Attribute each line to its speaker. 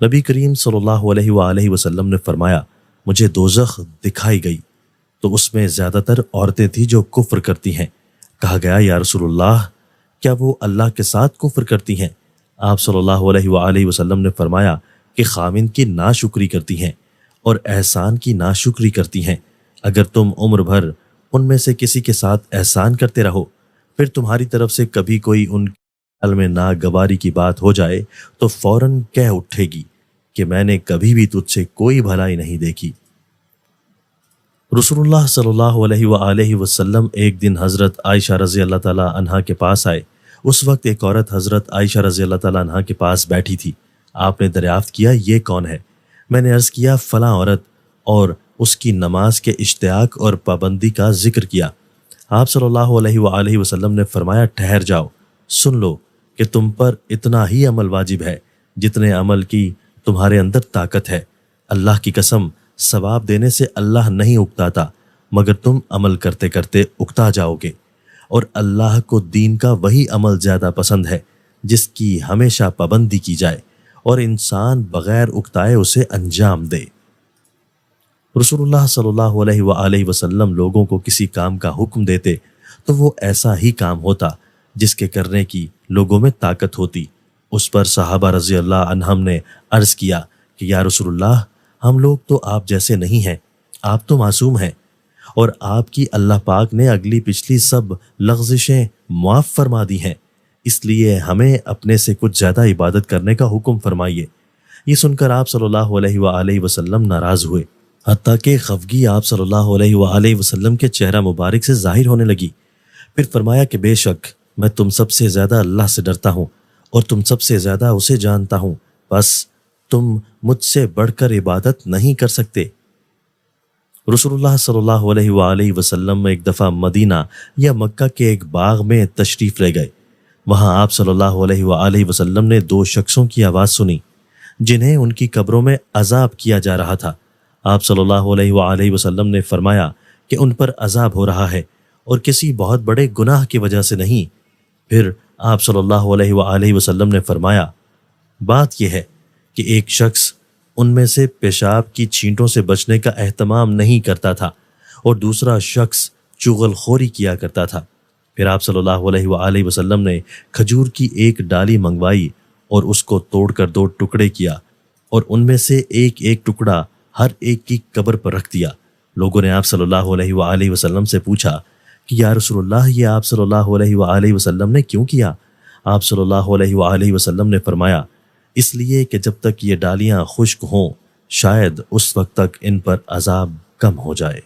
Speaker 1: نبی کریم صلی اللہ علیہ وآلہ وسلم نے فرمایا، مجھے دوزخ دکھائی گئی تو اس میں زیادہ تر عورتیں تھیں جو کفر کرتی ہیں۔ کہا گیا، یا رسول اللہ، کیا وہ اللہ کے ساتھ کفر کرتی ہیں؟ آپ صلی اللہ علیہ وآلہ وسلم نے فرمایا کہ خاوند کی ناشکری کرتی ہیں اور احسان کی ناشکری کرتی ہیں۔ اگر تم عمر بھر ان میں سے کسی کے ساتھ احسان کرتے رہو، پھر تمہاری طرف سے کبھی کوئی ان حل میں ناگواری کی بات ہو جائے تو فوراً کہہ اٹھے گی کہ میں نے کبھی بھی تجھ سے کوئی بھلائی نہیں دیکھی۔ رسول اللہ صلی اللہ علیہ وآلہ وسلم ایک دن حضرت عائشہ رضی اللہ تعالیٰ عنہا کے پاس آئے۔ اس وقت ایک عورت حضرت عائشہ رضی اللہ تعالیٰ عنہا کے پاس بیٹھی تھی۔ آپ نے دریافت کیا، یہ کون ہے؟ میں نے عرض کیا، فلاں عورت، اور اس کی نماز کے اشتیاق اور پابندی کا ذکر کیا۔ آپ صلی اللہ علیہ وآلہ وسلم نے فرمایا، ٹھہر جاؤ، سن لو کہ تم پر اتنا ہی عمل واجب ہے جتنے عمل کی تمہارے اندر طاقت ہے۔ اللہ کی قسم، ثواب دینے سے اللہ نہیں اکتاتا، مگر تم عمل کرتے کرتے اکتا جاؤ گے، اور اللہ کو دین کا وہی عمل زیادہ پسند ہے جس کی ہمیشہ پابندی کی جائے اور انسان بغیر اکتائے اسے انجام دے۔ رسول اللہ صلی اللہ علیہ وآلہ وسلم لوگوں کو کسی کام کا حکم دیتے تو وہ ایسا ہی کام ہوتا جس کے کرنے کی لوگوں میں طاقت ہوتی۔ اس پر صحابہ رضی اللہ عنہم نے عرض کیا کہ یا رسول اللہ، ہم لوگ تو آپ جیسے نہیں ہیں، آپ تو معصوم ہیں، اور آپ کی اللہ پاک نے اگلی پچھلی سب لغزشیں معاف فرما دی ہیں، اس لیے ہمیں اپنے سے کچھ زیادہ عبادت کرنے کا حکم فرمائیے۔ یہ سن کر آپ صلی اللہ علیہ وآلہ وسلم ناراض ہوئے، حتیٰ کہ خفگی آپ صلی اللہ علیہ وآلہ وسلم کے چہرہ مبارک سے ظاہر ہونے لگی۔ پھر فرمایا کہ بے شک میں تم سب سے زیادہ اللہ سے ڈرتا ہوں اور تم سب سے زیادہ اسے جانتا ہوں، بس تم مجھ سے بڑھ کر عبادت نہیں کر سکتے۔ رسول اللہ صلی اللہ علیہ وآلہ وسلم ایک دفعہ مدینہ یا مکہ کے ایک باغ میں تشریف لے گئے۔ وہاں آپ صلی اللہ علیہ وآلہ وسلم نے دو شخصوں کی آواز سنی جنہیں ان کی قبروں میں عذاب کیا جا رہا تھا۔ آپ صلی اللہ علیہ وآلہ وسلم نے فرمایا کہ ان پر عذاب ہو رہا ہے اور کسی بہت بڑے گناہ کی وجہ سے نہیں۔ پھر آپ صلی اللہ علیہ وآلہ وسلم نے فرمایا، بات یہ ہے کہ ایک شخص ان میں سے پیشاب کی چھینٹوں سے بچنے کا اہتمام نہیں کرتا تھا اور دوسرا شخص چغل خوری کیا کرتا تھا۔ پھر آپ صلی اللہ علیہ وآلہ وسلم نے کھجور کی ایک ڈالی منگوائی اور اس کو توڑ کر دو ٹکڑے کیا اور ان میں سے ایک ایک ٹکڑا ہر ایک کی قبر پر رکھ دیا۔ لوگوں نے آپ صلی اللہ علیہ وآلہ وسلم سے پوچھا کہ یا رسول اللہ، یہ آپ صلی اللہ علیہ وآلہ وسلم نے کیوں کیا؟ آپ صلی اللہ علیہ وآلہ وسلم نے فرمایا، اس لیے کہ جب تک یہ ڈالیاں خشک ہوں شاید اس وقت تک ان پر عذاب کم ہو جائے۔